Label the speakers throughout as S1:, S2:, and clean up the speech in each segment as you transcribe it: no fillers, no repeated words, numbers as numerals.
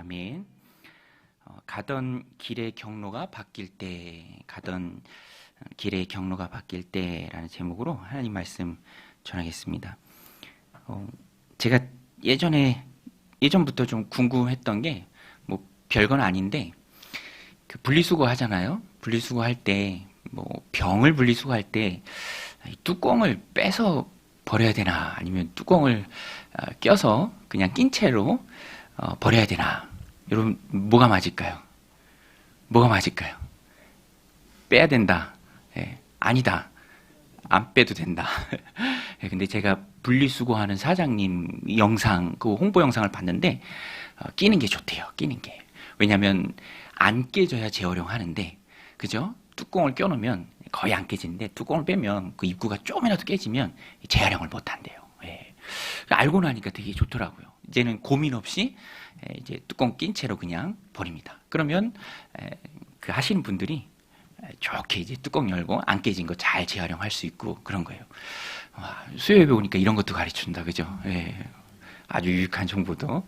S1: 아멘. 가던 길의 경로가 바뀔 때, 가던 길의 경로가 바뀔 때라는 제목으로 하나님 말씀 전하겠습니다. 제가 예전부터 좀 궁금했던 게 뭐 별건 아닌데, 그 분리수거 하잖아요. 분리수거 할 때, 뭐 병을 분리수거할 때 뚜껑을 빼서 버려야 되나, 아니면 뚜껑을 껴서 그냥 낀 채로 버려야 되나? 여러분, 뭐가 맞을까요? 뭐가 맞을까요? 빼야 된다. 아니다. 안 빼도 된다. 근데 제가 분리수거하는 사장님 영상, 그 홍보 영상을 봤는데, 끼는 게 좋대요. 끼는 게. 왜냐면 안 깨져야 재활용하는데, 그죠? 뚜껑을 껴놓으면 거의 안 깨지는데, 뚜껑을 빼면 그 입구가 조금이라도 깨지면 재활용을 못 한대요. 알고 나니까 되게 좋더라고요. 이제는 고민 없이 이제 뚜껑 낀 채로 그냥 버립니다. 그러면 그 하시는 분들이 좋게 이제 뚜껑 열고 안 깨진 거 잘 재활용할 수 있고 그런 거예요. 수요예배 오니까 이런 것도 가르쳐준다, 그죠? 아주 유익한 정보도.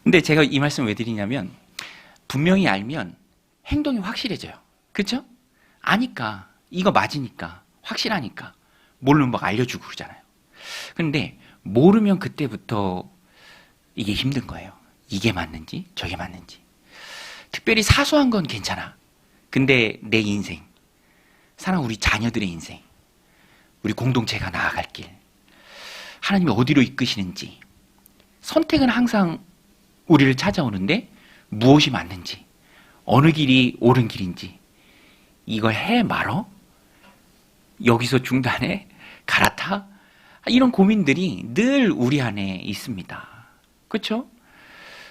S1: 근데 제가 이 말씀 왜 드리냐면, 분명히 알면 행동이 확실해져요. 그렇죠? 아니까, 이거 맞으니까, 확실하니까 모르면 막 알려주고 그러잖아요. 근데 모르면 그때부터 이게 힘든 거예요. 이게 맞는지 저게 맞는지. 특별히 사소한 건 괜찮아. 근데 내 인생, 사랑 우리 자녀들의 인생, 우리 공동체가 나아갈 길, 하나님이 어디로 이끄시는지, 선택은 항상 우리를 찾아오는데 무엇이 맞는지, 어느 길이 옳은 길인지, 이걸 해 말어? 여기서 중단해? 갈아타? 이런 고민들이 늘 우리 안에 있습니다. 그렇죠?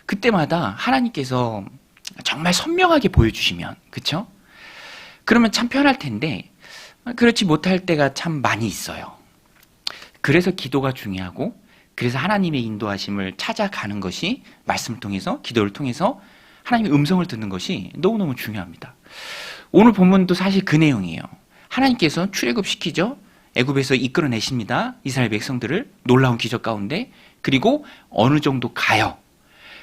S1: 그때마다 하나님께서 정말 선명하게 보여주시면, 그렇죠? 그러면 참 편할 텐데 그렇지 못할 때가 참 많이 있어요. 그래서 기도가 중요하고, 그래서 하나님의 인도하심을 찾아가는 것이, 말씀을 통해서, 기도를 통해서 하나님의 음성을 듣는 것이 너무너무 중요합니다. 오늘 본문도 사실 그 내용이에요. 하나님께서 출애굽시키죠. 애굽에서 이끌어내십니다. 이스라엘 백성들을 놀라운 기적 가운데. 그리고 어느 정도 가요.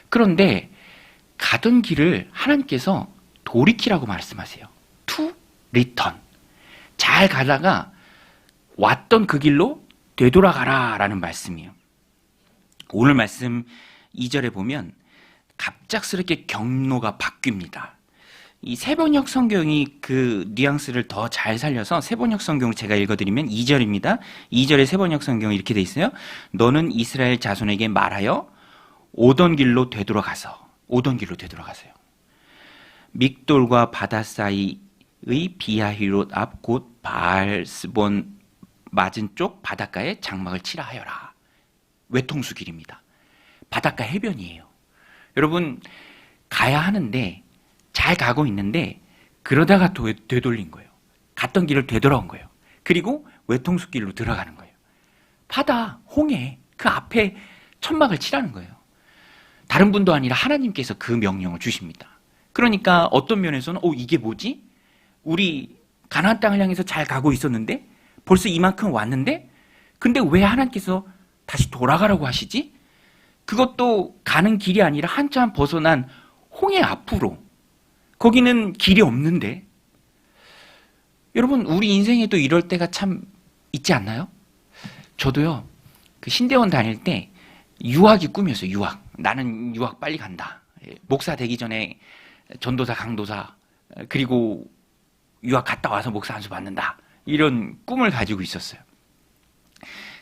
S1: 그런데 가던 길을 하나님께서 돌이키라고 말씀하세요. To return. 잘 가다가 왔던 그 길로 되돌아가라 라는 말씀이에요. 오늘 말씀 2절에 보면 갑작스럽게 경로가 바뀝니다. 이 세번역 성경이 그 뉘앙스를 더 잘 살려서 세번역 성경을 제가 읽어드리면 2절입니다. 2절의 세번역 성경이 이렇게 돼 있어요. 너는 이스라엘 자손에게 말하여 오던 길로 되돌아가서, 오던 길로 되돌아가세요. 믹돌과 바다 사이의 비야히롯 앞 곧 바알스본 맞은 쪽 바닷가에 장막을 치라 하여라. 외통수 길입니다. 바닷가 해변이에요. 여러분, 가야 하는데 잘 가고 있는데 그러다가 되돌린 거예요. 갔던 길을 되돌아온 거예요. 그리고 외통수 길로 들어가는 거예요. 바다, 홍해, 그 앞에 천막을 치라는 거예요. 다른 분도 아니라 하나님께서 그 명령을 주십니다. 그러니까 어떤 면에서는 이게 뭐지? 우리 가나안 땅을 향해서 잘 가고 있었는데 벌써 이만큼 왔는데 근데 왜 하나님께서 다시 돌아가라고 하시지? 그것도 가는 길이 아니라 한참 벗어난 홍해 앞으로. 거기는 길이 없는데. 여러분, 우리 인생에도 이럴 때가 참 있지 않나요? 저도요, 그 신대원 다닐 때 유학이 꿈이었어요. 유학. 나는 유학 빨리 간다. 목사 되기 전에 전도사, 강도사, 그리고 유학 갔다 와서 목사 안수 받는다. 이런 꿈을 가지고 있었어요.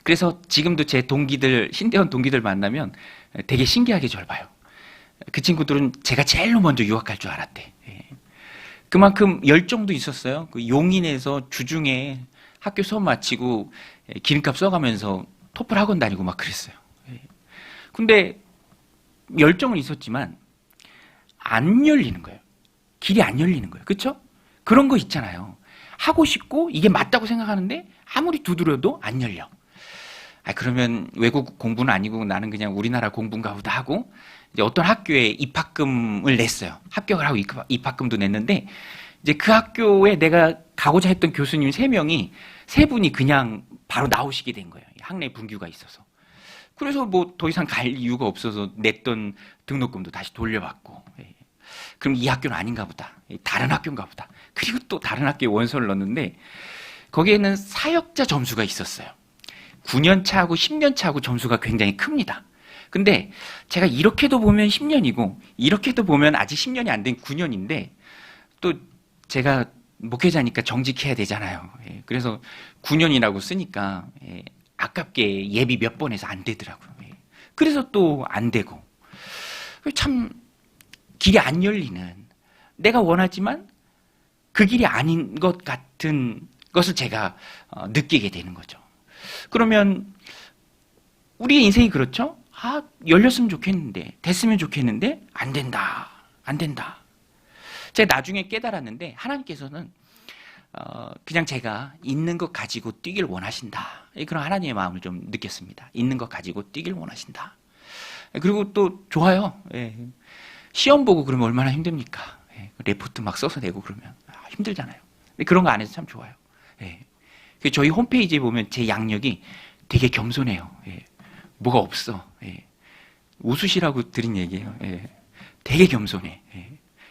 S1: 그래서 지금도 제 동기들, 신대원 동기들 만나면 되게 신기하게 저를 봐요. 그 친구들은 제가 제일로 먼저 유학 갈 줄 알았대. 그만큼 열정도 있었어요. 그 용인에서 주중에 학교 수업 마치고 기름값 써가면서 토플 학원 다니고 막 그랬어요. 근데 열정은 있었지만 안 열리는 거예요. 길이 안 열리는 거예요. 그렇죠? 그런 거 있잖아요. 하고 싶고 이게 맞다고 생각하는데 아무리 두드려도 안 열려. 그러면 외국 공부는 아니고 나는 그냥 우리나라 공부인가 보다 하고 이제 어떤 학교에 입학금을 냈어요. 합격을 하고 입학금도 냈는데 이제 그 학교에 내가 가고자 했던 교수님 3명이 3분이 그냥 바로 나오시게 된 거예요. 학내 분규가 있어서. 그래서 뭐 더 이상 갈 이유가 없어서 냈던 등록금도 다시 돌려받고, 그럼 이 학교는 아닌가 보다. 다른 학교인가 보다. 그리고 또 다른 학교에 원서를 넣었는데 거기에는 사역자 점수가 있었어요. 9년 차하고 10년 차하고 점수가 굉장히 큽니다. 근데 제가 이렇게도 보면 10년이고 이렇게도 보면 아직 10년이 안 된 9년인데 또 제가 목회자니까 정직해야 되잖아요. 그래서 9년이라고 쓰니까 아깝게 예비 몇 번 해서 안 되더라고요. 그래서 또 안 되고 참 길이 안 열리는, 내가 원하지만 그 길이 아닌 것 같은 것을 제가 느끼게 되는 거죠. 그러면 우리의 인생이 그렇죠? 열렸으면 좋겠는데, 됐으면 좋겠는데 안 된다. 안 된다. 제가 나중에 깨달았는데 하나님께서는 그냥 제가 있는 것 가지고 뛰길 원하신다. 그런 하나님의 마음을 좀 느꼈습니다. 있는 것 가지고 뛰길 원하신다. 그리고 또 좋아요. 시험 보고 그러면 얼마나 힘듭니까? 레포트 막 써서 내고 그러면 힘들잖아요. 근데 그런 거 안 해서 참 좋아요. 저희 홈페이지에 보면 제 양력이 되게 겸손해요. 뭐가 없어. 웃으시라고 드린 얘기예요. 되게 겸손해.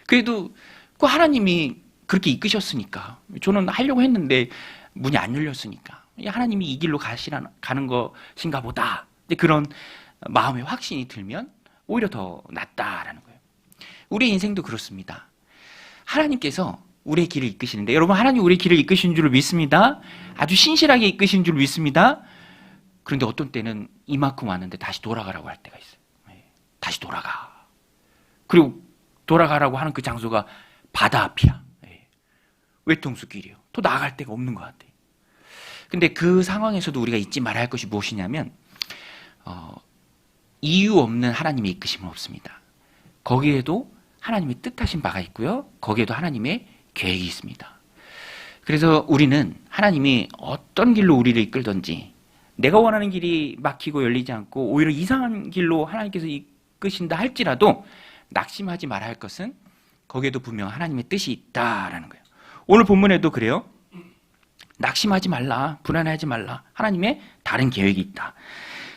S1: 그래도 그 하나님이 그렇게 이끄셨으니까, 저는 하려고 했는데 문이 안 열렸으니까 하나님이 이 길로 가는 것인가 보다. 근데 그런 마음의 확신이 들면 오히려 더 낫다라는 거예요. 우리의 인생도 그렇습니다. 하나님께서 우리의 길을 이끄시는데, 여러분, 하나님 우리의 길을 이끄시는 줄 믿습니다. 아주 신실하게 이끄시는 줄 믿습니다. 그런데 어떤 때는 이만큼 왔는데 다시 돌아가라고 할 때가 있어요. 다시 돌아가. 그리고 돌아가라고 하는 그 장소가 바다 앞이야. 외통수 길이요. 또 나아갈 데가 없는 것 같아. 근데 그 상황에서도 우리가 잊지 말아야 할 것이 무엇이냐면 이유 없는 하나님의 이끄심은 없습니다. 거기에도 하나님의 뜻하신 바가 있고요. 거기에도 하나님의 계획이 있습니다. 그래서 우리는 하나님이 어떤 길로 우리를 이끌든지, 내가 원하는 길이 막히고 열리지 않고 오히려 이상한 길로 하나님께서 이끄신다 할지라도 낙심하지 말아야 할 것은 거기에도 분명 하나님의 뜻이 있다라는 거예요. 오늘 본문에도 그래요. 낙심하지 말라, 불안해하지 말라. 하나님의 다른 계획이 있다.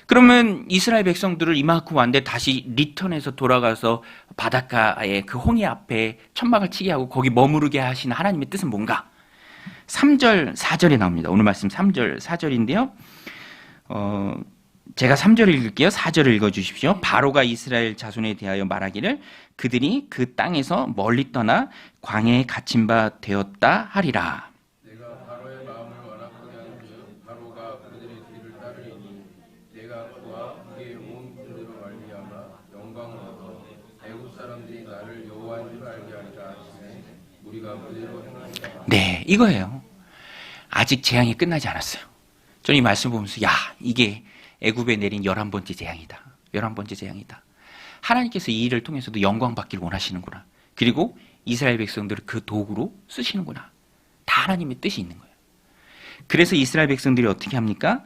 S1: 그러면 이스라엘 백성들을 이만큼 왔는데 다시 리턴해서 돌아가서 바닷가에 그 홍해 앞에 천막을 치게 하고 거기 머무르게 하시는 하나님의 뜻은 뭔가? 3절, 4절에 나옵니다. 오늘 말씀 3절, 4절인데요. 제가 3절을 읽을게요. 4절을 읽어주십시오. 바로가 이스라엘 자손에 대하여 말하기를 그들이 그 땅에서 멀리 떠나 광야에 갇힌 바 되었다 하리라.
S2: 내가 바로의 마음을 완악하게 하는즉 바로가 그들의 길을 따르리니 내가 그와 그의 온 군대로 말미암아 영광을 얻어 애굽 사람들이 나를 여호와인 줄 알게 하리라 하시네. 우리가 그대로 행하리라.
S1: 네, 이거예요. 아직 재앙이 끝나지 않았어요. 저는 이 말씀 보면서 이게 애굽에 내린 11번째 재앙이다. 11번째 재앙이다. 하나님께서 이 일을 통해서도 영광 받기를 원하시는구나. 그리고 이스라엘 백성들을 그 도구로 쓰시는구나. 다 하나님의 뜻이 있는 거예요. 그래서 이스라엘 백성들이 어떻게 합니까?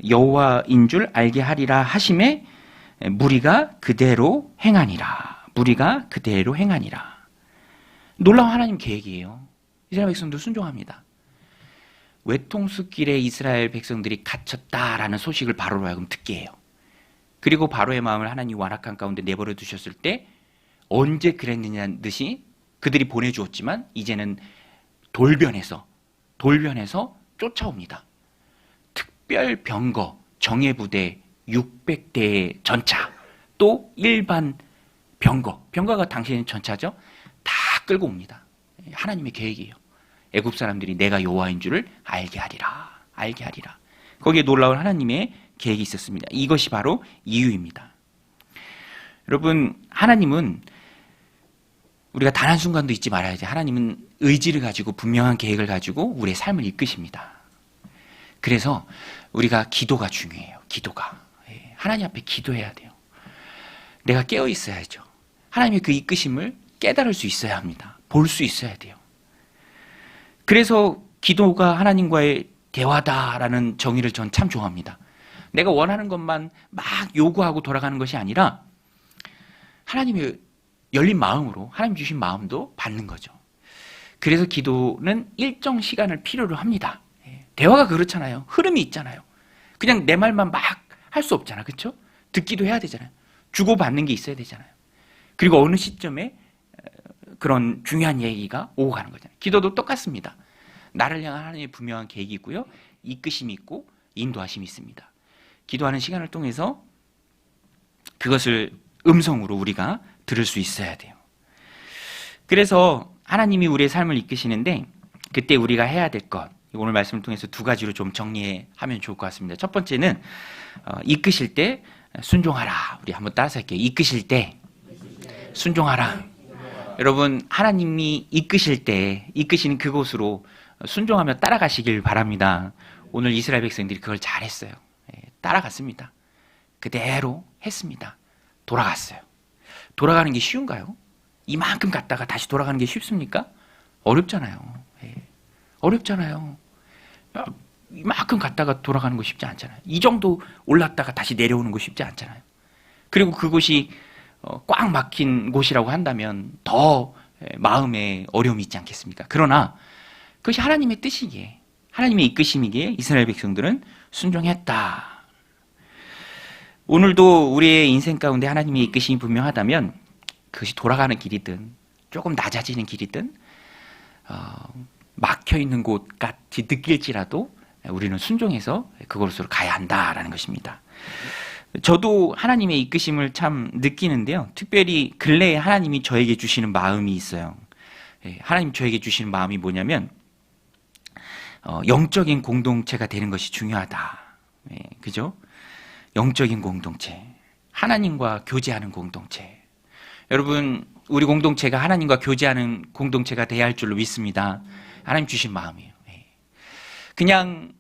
S1: 여호와인 줄 알게 하리라 하심에 무리가 그대로 행하니라. 무리가 그대로 행하니라. 놀라운 하나님 계획이에요. 이스라엘 백성들 순종합니다. 외통수길에 이스라엘 백성들이 갇혔다라는 소식을 바로로 하여금 듣게 해요. 그리고 바로의 마음을 하나님 완악한 가운데 내버려 두셨을 때 언제 그랬느냐는 듯이 그들이 보내주었지만 이제는 돌변해서 쫓아옵니다. 특별 병거, 정예부대 600대의 전차, 또 일반 병거가 당시에는 전차죠. 다 끌고 옵니다. 하나님의 계획이에요. 애굽 사람들이 내가 여호와인 줄을 알게 하리라. 거기에 놀라운 하나님의 계획이 있었습니다. 이것이 바로 이유입니다. 여러분, 하나님은 우리가 단 한순간도 잊지 말아야 돼. 하나님은 의지를 가지고 분명한 계획을 가지고 우리의 삶을 이끄십니다. 그래서 우리가 기도가 중요해요. 기도가. 하나님 앞에 기도해야 돼요. 내가 깨어 있어야죠. 하나님의 그 이끄심을 깨달을 수 있어야 합니다. 볼 수 있어야 돼요. 그래서 기도가 하나님과의 대화다라는 정의를 전 참 좋아합니다. 내가 원하는 것만 막 요구하고 돌아가는 것이 아니라 하나님의 열린 마음으로 하나님 주신 마음도 받는 거죠. 그래서 기도는 일정 시간을 필요로 합니다. 대화가 그렇잖아요. 흐름이 있잖아요. 그냥 내 말만 막 할 수 없잖아. 그렇죠? 듣기도 해야 되잖아요. 주고받는 게 있어야 되잖아요. 그리고 어느 시점에 그런 중요한 얘기가 오고 가는 거잖아요. 기도도 똑같습니다. 나를 향한 하나님의 분명한 계획이 있고요. 이끄심이 있고 인도하심이 있습니다. 기도하는 시간을 통해서 그것을 음성으로 우리가 들을 수 있어야 돼요. 그래서 하나님이 우리의 삶을 이끄시는데 그때 우리가 해야 될 것, 오늘 말씀을 통해서 두 가지로 좀 정리하면 좋을 것 같습니다. 첫 번째는 이끄실 때 순종하라. 우리 한번 따라서 할게요. 이끄실 때 순종하라. 여러분, 하나님이 이끄실 때 이끄시는 그곳으로 순종하며 따라가시길 바랍니다. 오늘 이스라엘 백성들이 그걸 잘했어요. 따라갔습니다. 그대로 했습니다. 돌아갔어요. 돌아가는 게 쉬운가요? 이만큼 갔다가 다시 돌아가는 게 쉽습니까? 어렵잖아요. 어렵잖아요. 이만큼 갔다가 돌아가는 거 쉽지 않잖아요. 이 정도 올랐다가 다시 내려오는 거 쉽지 않잖아요. 그리고 그곳이 꽉 막힌 곳이라고 한다면 더 마음에 어려움이 있지 않겠습니까? 그러나 그것이 하나님의 뜻이기에, 하나님의 이끄심이기에 이스라엘 백성들은 순종했다. 오늘도 우리의 인생 가운데 하나님의 이끄심이 분명하다면 그것이 돌아가는 길이든 조금 낮아지는 길이든 막혀있는 곳 같이 느낄지라도 우리는 순종해서 그곳으로 가야 한다라는 것입니다. 저도 하나님의 이끄심을 참 느끼는데요. 특별히 근래에 하나님이 저에게 주시는 마음이 있어요. 하나님 저에게 주시는 마음이 뭐냐면 영적인 공동체가 되는 것이 중요하다. 그죠? 영적인 공동체, 하나님과 교제하는 공동체. 여러분, 우리 공동체가 하나님과 교제하는 공동체가 돼야 할 줄로 믿습니다. 하나님 주신 마음이에요. 그냥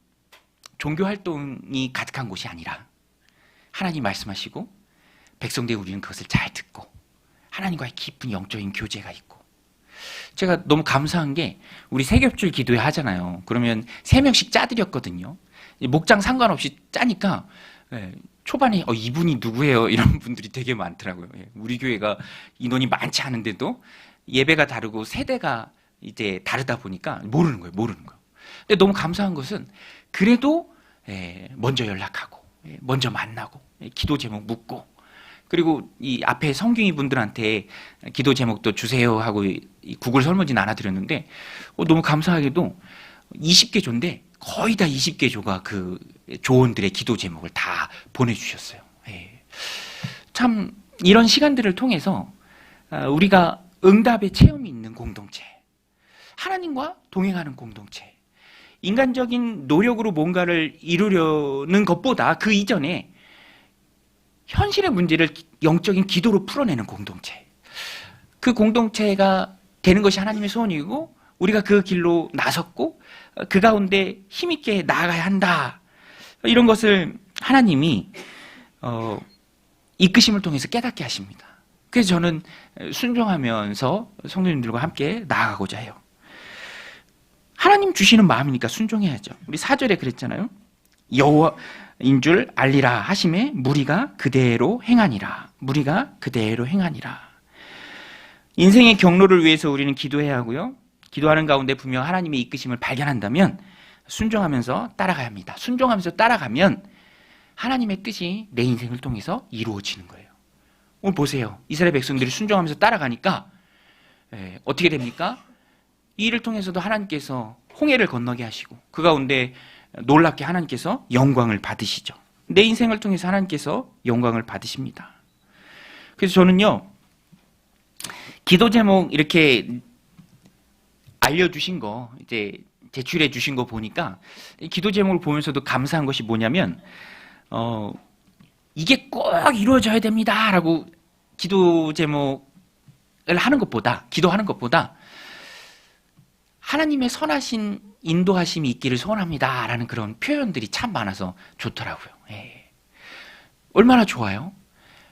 S1: 종교 활동이 가득한 곳이 아니라 하나님 말씀하시고 백성들 우리는 그것을 잘 듣고 하나님과의 깊은 영적인 교제가 있고, 제가 너무 감사한 게 우리 세겹줄 기도회 하잖아요. 그러면 3명씩 짜드렸거든요. 목장 상관없이 짜니까 초반에 이분이 누구예요? 이런 분들이 되게 많더라고요. 우리 교회가 인원이 많지 않은데도 예배가 다르고 세대가 이제 다르다 보니까 모르는 거예요. 근데 너무 감사한 것은 그래도 먼저 연락하고 먼저 만나고 기도 제목 묻고, 그리고 이 앞에 성경이 분들한테 기도 제목도 주세요 하고 이 구글 설문지 나눠드렸는데 너무 감사하게도 20개 조인데 거의 다 20개 조가 그 조원들의 기도 제목을 다 보내주셨어요. 참 이런 시간들을 통해서 우리가 응답의 체험이 있는 공동체, 하나님과 동행하는 공동체, 인간적인 노력으로 뭔가를 이루려는 것보다 그 이전에 현실의 문제를 영적인 기도로 풀어내는 공동체, 그 공동체가 되는 것이 하나님의 소원이고 우리가 그 길로 나섰고 그 가운데 힘있게 나아가야 한다. 이런 것을 하나님이 이끄심을 통해서 깨닫게 하십니다. 그래서 저는 순종하면서 성도님들과 함께 나아가고자 해요. 하나님 주시는 마음이니까 순종해야죠. 우리 4절에 그랬잖아요. 여호와인 줄 알리라 하심에 무리가 그대로 행하니라. 무리가 그대로 행하니라. 인생의 경로를 위해서 우리는 기도해야 하고요. 기도하는 가운데 분명 하나님의 이끄심을 발견한다면 순종하면서 따라가야 합니다. 순종하면서 따라가면 하나님의 뜻이 내 인생을 통해서 이루어지는 거예요. 오늘 보세요. 이스라엘 백성들이 순종하면서 따라가니까 어떻게 됩니까? 이 일을 통해서도 하나님께서 홍해를 건너게 하시고 그 가운데 놀랍게 하나님께서 영광을 받으시죠. 내 인생을 통해서 하나님께서 영광을 받으십니다. 그래서 저는요, 기도 제목 이렇게 알려주신 거, 이제 제출해 주신 거 보니까 기도 제목을 보면서도 감사한 것이 뭐냐면 이게 꼭 이루어져야 됩니다 라고 기도 제목을 하는 것보다, 기도하는 것보다 하나님의 선하신 인도하심이 있기를 소원합니다 라는 그런 표현들이 참 많아서 좋더라고요. 얼마나 좋아요?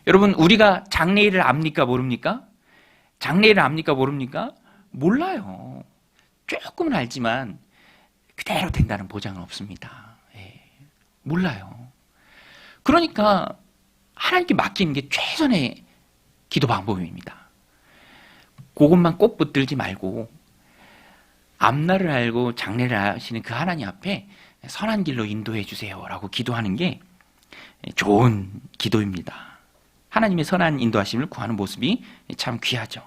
S1: 여러분, 우리가 장래일을 압니까 모릅니까? 장래일을 압니까 모릅니까? 몰라요. 조금은 알지만 그대로 된다는 보장은 없습니다. 몰라요. 그러니까 하나님께 맡기는 게 최선의 기도 방법입니다. 그것만 꼭 붙들지 말고 앞날을 알고 장래를 아시는 그 하나님 앞에 선한 길로 인도해 주세요 라고 기도하는 게 좋은 기도입니다. 하나님의 선한 인도하심을 구하는 모습이 참 귀하죠.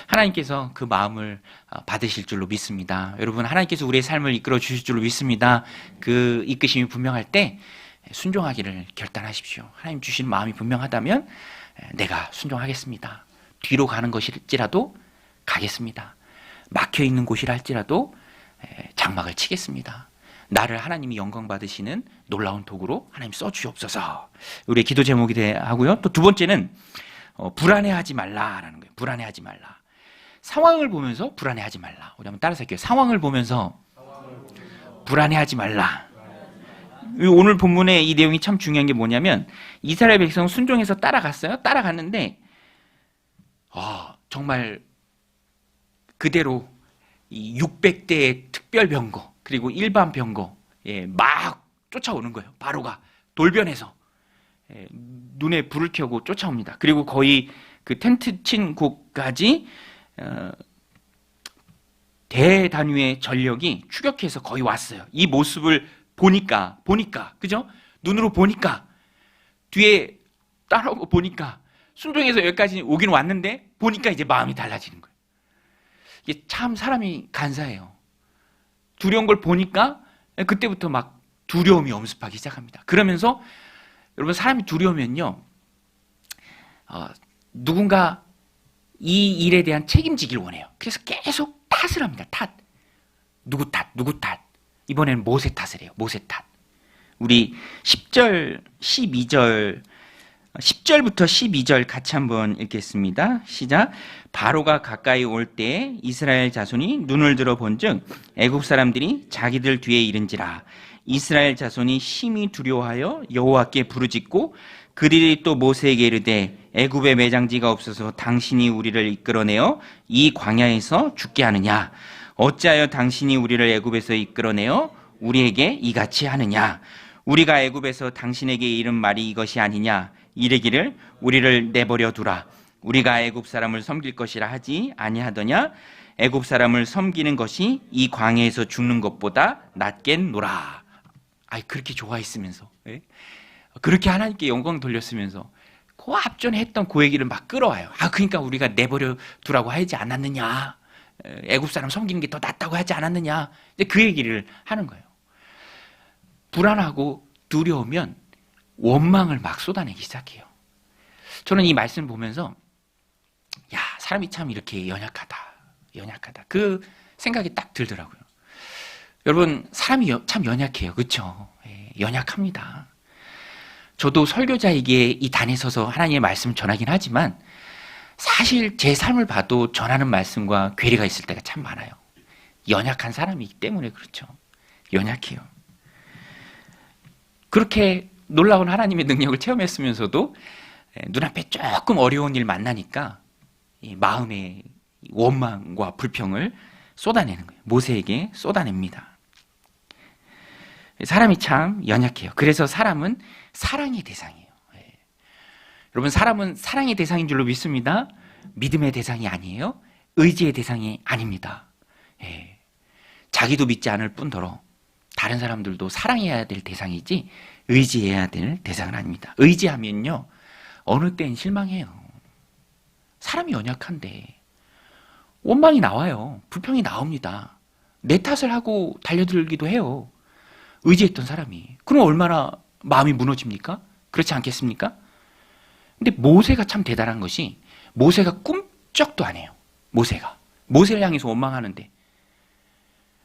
S1: 하나님께서 그 마음을 받으실 줄로 믿습니다. 여러분, 하나님께서 우리의 삶을 이끌어 주실 줄로 믿습니다. 그 이끄심이 분명할 때 순종하기를 결단하십시오. 하나님 주시는 마음이 분명하다면 내가 순종하겠습니다. 뒤로 가는 것일지라도 가겠습니다. 막혀있는 곳이라 할지라도 장막을 치겠습니다. 나를 하나님이 영광 받으시는 놀라운 도구로 하나님 써주시옵소서. 우리의 기도 제목이 하고요. 또 두 번째는 불안해하지 말라라는 거예요. 불안해하지 말라. 상황을 보면서 불안해하지 말라. 우리 한번 따라서 할게요. 상황을 보면서 불안해하지 말라. 오늘 본문의 이 내용이 참 중요한 게 뭐냐면 이스라엘 백성 순종해서 따라갔어요. 따라갔는데 정말 그대로 이 600대의 특별 병거 그리고 일반 병거 막 쫓아오는 거예요. 바로가 돌변해서 눈에 불을 켜고 쫓아옵니다. 그리고 거의 그 텐트 친 곳까지 대단위의 전력이 추격해서 거의 왔어요. 이 모습을 보니까 그죠? 눈으로 보니까 뒤에 따라오고 보니까 순종해서 여기까지 오긴 왔는데 보니까 이제 마음이 달라지는 거예요. 이게 참 사람이 간사해요. 두려운 걸 보니까 그때부터 막 두려움이 엄습하기 시작합니다. 그러면서 여러분 사람이 두려우면요 누군가 이 일에 대한 책임지기를 원해요. 그래서 계속 탓을 합니다. 탓. 누구 탓. 이번에는 모세 탓을 해요. 모세 탓. 우리 10절, 12절 10절부터 12절 같이 한번 읽겠습니다. 시작. 바로가 가까이 올 때에 이스라엘 자손이 눈을 들어 본즉 애굽 사람들이 자기들 뒤에 이른지라. 이스라엘 자손이 심히 두려워하여 여호와께 부르짖고 그들이 또 모세에게 이르되 애굽에 매장지가 없어서 당신이 우리를 이끌어내어 이 광야에서 죽게 하느냐. 어찌하여 당신이 우리를 애굽에서 이끌어내어 우리에게 이같이 하느냐. 우리가 애굽에서 당신에게 이른 말이 이것이 아니냐. 이르기를 우리를 내버려 두라. 우리가 애굽 사람을 섬길 것이라 하지 아니하더냐. 애굽 사람을 섬기는 것이 이 광야에서 죽는 것보다 낫겠노라. 그렇게 좋아했으면서 그렇게 하나님께 영광 돌렸으면서 그 앞전에 했던 그 얘기를 막 끌어와요. 그러니까 우리가 내버려 두라고 하지 않았느냐. 애굽 사람 섬기는 게 더 낫다고 하지 않았느냐. 이제 그 얘기를 하는 거예요. 불안하고 두려우면 원망을 막 쏟아내기 시작해요. 저는 이 말씀 보면서 사람이 참 이렇게 연약하다. 그 생각이 딱 들더라고요. 여러분 사람이 참 연약해요. 그렇죠? 연약합니다. 저도 설교자에게 이 단에 서서 하나님의 말씀을 전하긴 하지만 사실 제 삶을 봐도 전하는 말씀과 괴리가 있을 때가 참 많아요. 연약한 사람이기 때문에 그렇죠. 연약해요. 그렇게 놀라운 하나님의 능력을 체험했으면서도 눈앞에 조금 어려운 일 만나니까 마음의 원망과 불평을 쏟아내는 거예요. 모세에게 쏟아냅니다. 사람이 참 연약해요. 그래서 사람은 사랑의 대상이에요. 여러분 사람은 사랑의 대상인 줄로 믿습니다. 믿음의 대상이 아니에요. 의지의 대상이 아닙니다. 자기도 믿지 않을 뿐더러 다른 사람들도 사랑해야 될 대상이지 의지해야 될 대상은 아닙니다. 의지하면요 어느 때는 실망해요. 사람이 연약한데 원망이 나와요. 불평이 나옵니다. 내 탓을 하고 달려들기도 해요. 의지했던 사람이. 그럼 얼마나 마음이 무너집니까? 그렇지 않겠습니까? 근데 모세가 참 대단한 것이 모세가 꿈쩍도 안 해요. 모세를 향해서 원망하는데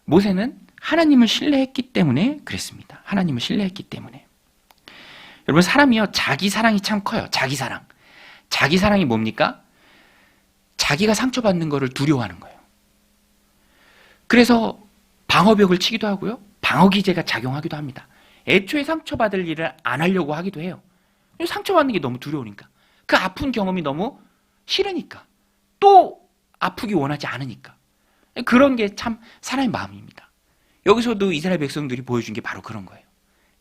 S1: 모세는 하나님을 신뢰했기 때문에 그랬습니다. 하나님을 신뢰했기 때문에. 여러분 사람이요 자기 사랑이 참 커요. 자기 사랑이 뭡니까? 자기가 상처받는 것을 두려워하는 거예요. 그래서 방어벽을 치기도 하고요. 방어기제가 작용하기도 합니다. 애초에 상처받을 일을 안 하려고 하기도 해요. 상처받는 게 너무 두려우니까. 그 아픈 경험이 너무 싫으니까. 또 아프기 원하지 않으니까. 그런 게 참 사람의 마음입니다. 여기서도 이스라엘 백성들이 보여준 게 바로 그런 거예요.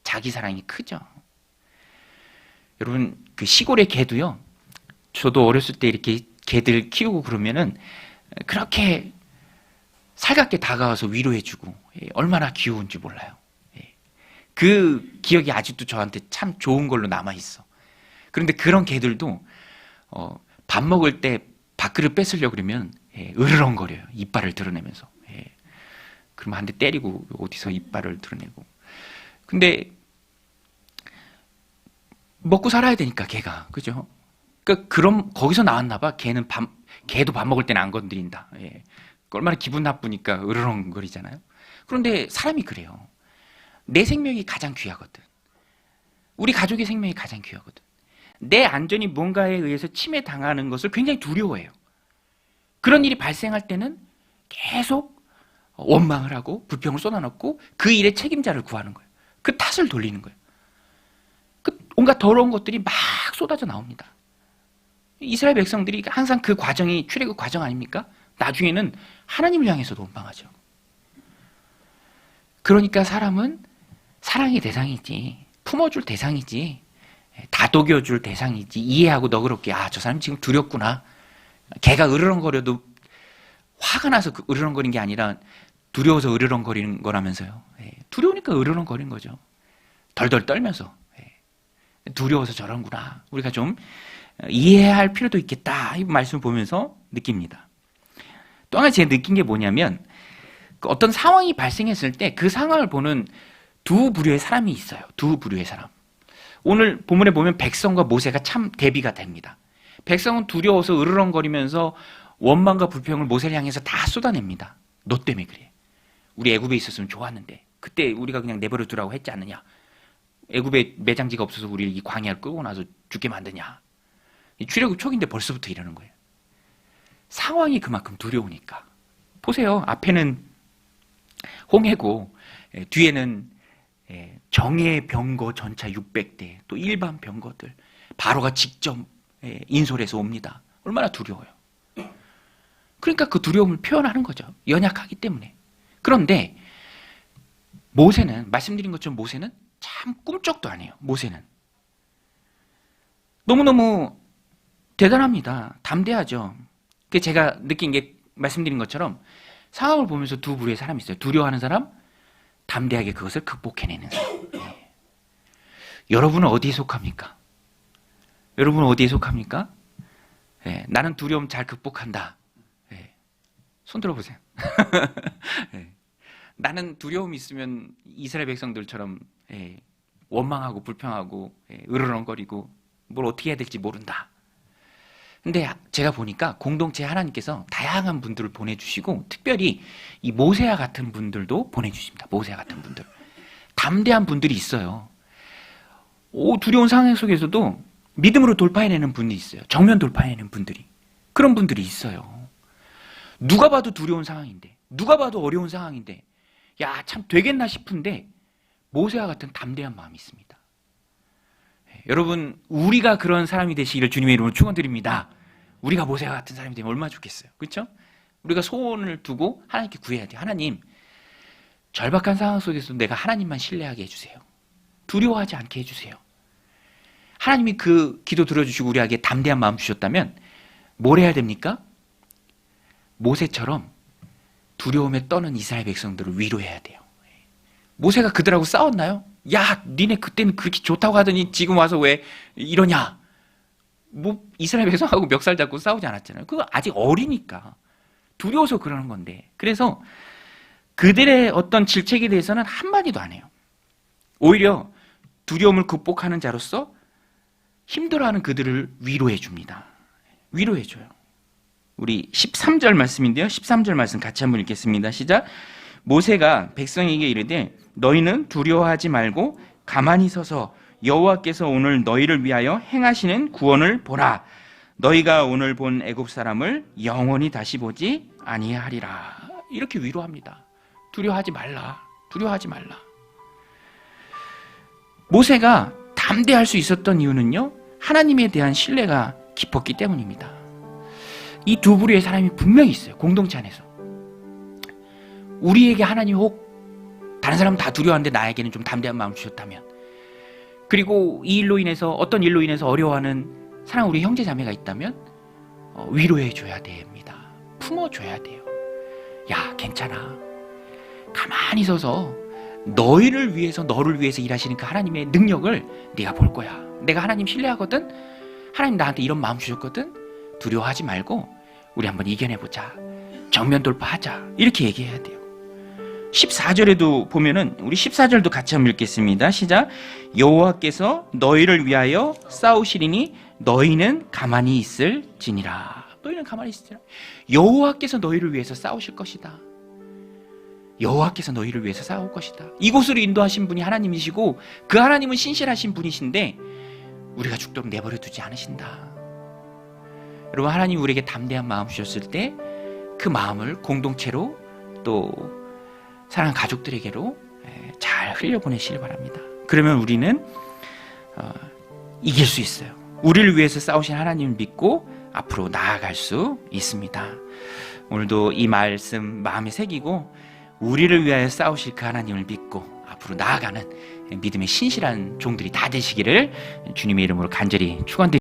S1: 자기 사랑이 크죠. 여러분 그 시골의 개도요. 저도 어렸을 때 이렇게 개들 키우고 그러면은 그렇게 살갑게 다가와서 위로해주고 얼마나 귀여운지 몰라요. 그 기억이 아직도 저한테 참 좋은 걸로 남아있어. 그런데 그런 개들도 밥 먹을 때 밥그릇 뺏으려고 그러면 으르렁거려요. 이빨을 드러내면서. 그러면 한 대 때리고 어디서 이빨을 드러내고. 근데 먹고 살아야 되니까 개가, 그죠? 그러니까 그럼 거기서 나왔나 봐. 개도 밥 먹을 때는 안 건드린다. 얼마나 기분 나쁘니까 으르렁거리잖아요. 그런데 사람이 그래요. 내 생명이 가장 귀하거든. 우리 가족의 생명이 가장 귀하거든. 내 안전이 뭔가에 의해서 침해당하는 것을 굉장히 두려워해요. 그런 일이 발생할 때는 계속 원망을 하고 불평을 쏟아놓고 그 일의 책임자를 구하는 거예요. 그 탓을 돌리는 거예요. 그 온갖 더러운 것들이 막 쏟아져 나옵니다. 이스라엘 백성들이 항상 그 과정이 출애굽 과정 아닙니까? 나중에는 하나님을 향해서도 원망하죠. 그러니까 사람은 사랑의 대상이지, 품어줄 대상이지, 다독여줄 대상이지, 이해하고 너그럽게, 아, 저 사람 지금 두렵구나. 걔가 으르렁거려도 화가 나서 으르렁거리는 게 아니라 두려워서 으르렁거리는 거라면서요. 두려우니까 으르렁거리는 거죠. 덜덜 떨면서. 두려워서 저런구나. 우리가 좀 이해해야 할 필요도 있겠다. 이 말씀을 보면서 느낍니다. 또 하나 제가 느낀 게 뭐냐면 어떤 상황이 발생했을 때 그 상황을 보는 두 부류의 사람이 있어요. 두 부류의 사람. 오늘 본문에 보면 백성과 모세가 참 대비가 됩니다. 백성은 두려워서 으르렁거리면서 원망과 불평을 모세를 향해서 다 쏟아냅니다. 너 때문에 그래. 우리 애굽에 있었으면 좋았는데 그때 우리가 그냥 내버려 두라고 했지 않느냐. 애굽에 매장지가 없어서 우리 이 광야를 끌고 나서 죽게 만드냐. 출애굽 초기인데 벌써부터 이러는 거예요. 상황이 그만큼 두려우니까. 보세요. 앞에는 홍해고 뒤에는 정예 병거 전차 600대 또 일반 병거들 바로가 직접 인솔해서 옵니다. 얼마나 두려워요. 그러니까 그 두려움을 표현하는 거죠. 연약하기 때문에. 그런데 모세는 말씀드린 것처럼 모세는 참 꿈쩍도 안 해요. 모세는 너무너무 대단합니다. 담대하죠. 그 제가 느낀 게 말씀드린 것처럼 상황을 보면서 두 부류의 사람이 있어요. 두려워하는 사람, 담대하게 그것을 극복해내는 사람. 여러분은 어디에 속합니까? 여러분은 어디에 속합니까? 나는 두려움 잘 극복한다. 손 들어보세요. 나는 두려움이 있으면 이스라엘 백성들처럼 원망하고 불평하고 으르렁거리고 뭘 어떻게 해야 될지 모른다. 근데 제가 보니까 공동체 하나님께서 다양한 분들을 보내주시고 특별히 이 모세와 같은 분들도 보내주십니다. 모세와 같은 분들. 담대한 분들이 있어요. 두려운 상황 속에서도 믿음으로 돌파해내는 분이 있어요. 정면 돌파해내는 분들이. 그런 분들이 있어요. 누가 봐도 두려운 상황인데, 누가 봐도 어려운 상황인데, 야, 참 되겠나 싶은데 모세와 같은 담대한 마음이 있습니다. 여러분, 우리가 그런 사람이 되시기를 주님의 이름으로 축원드립니다. 우리가 모세와 같은 사람이 되면 얼마나 좋겠어요. 그렇죠? 우리가 소원을 두고 하나님께 구해야 돼요. 하나님, 절박한 상황 속에서 내가 하나님만 신뢰하게 해주세요. 두려워하지 않게 해주세요. 하나님이 그 기도 들어주시고 우리에게 담대한 마음 주셨다면 뭘 해야 됩니까? 모세처럼 두려움에 떠는 이스라엘 백성들을 위로해야 돼요. 모세가 그들하고 싸웠나요? 야, 니네 그때는 그렇게 좋다고 하더니 지금 와서 왜 이러냐? 뭐 이스라엘 백성하고 멱살 잡고 싸우지 않았잖아요. 그거 아직 어리니까 두려워서 그러는 건데. 그래서 그들의 어떤 질책에 대해서는 한마디도 안 해요. 오히려 두려움을 극복하는 자로서 힘들어하는 그들을 위로해 줍니다. 위로해 줘요. 우리 13절 말씀인데요. 13절 말씀 같이 한번 읽겠습니다. 시작. 모세가 백성에게 이르되 너희는 두려워하지 말고 가만히 서서 여호와께서 오늘 너희를 위하여 행하시는 구원을 보라. 너희가 오늘 본 애굽 사람을 영원히 다시 보지 아니하리라. 이렇게 위로합니다. 두려워하지 말라. 두려워하지 말라. 모세가 담대할 수 있었던 이유는요, 하나님에 대한 신뢰가 깊었기 때문입니다. 이 두 부류의 사람이 분명히 있어요. 공동체 안에서. 우리에게 하나님이 혹 다른 사람은 다 두려워하는데 나에게는 좀 담대한 마음을 주셨다면, 그리고 이 일로 인해서 어떤 일로 인해서 어려워하는 사랑 우리 형제 자매가 있다면 위로해 줘야 됩니다. 품어줘야 돼요. 야, 괜찮아. 가만히 서서 너희를 위해서, 너를 위해서 일하시는 그 하나님의 능력을 네가 볼 거야. 내가 하나님 신뢰하거든. 하나님 나한테 이런 마음 주셨거든. 두려워하지 말고 우리 한번 이겨내보자. 정면 돌파하자. 이렇게 얘기해야 돼요. 14절에도 보면은, 우리 14절도 같이 한번 읽겠습니다. 시작. 여호와께서 너희를 위하여 싸우시리니 너희는 가만히 있을지니라. 너희는 가만히 있을지니라. 여호와께서 너희를 위해서 싸우실 것이다. 여호와께서 너희를 위해서 싸울 것이다. 이곳으로 인도하신 분이 하나님이시고 그 하나님은 신실하신 분이신데 우리가 죽도록 내버려 두지 않으신다. 여러분, 하나님 우리에게 담대한 마음 주셨을 때 그 마음을 공동체로 또 사랑하는 가족들에게로 잘 흘려보내시길 바랍니다. 그러면 우리는 이길 수 있어요. 우리를 위해서 싸우신 하나님을 믿고 앞으로 나아갈 수 있습니다. 오늘도 이 말씀 마음에 새기고 우리를 위하여 싸우실 그 하나님을 믿고 앞으로 나아가는 믿음의 신실한 종들이 다 되시기를 주님의 이름으로 간절히 축원드립니다.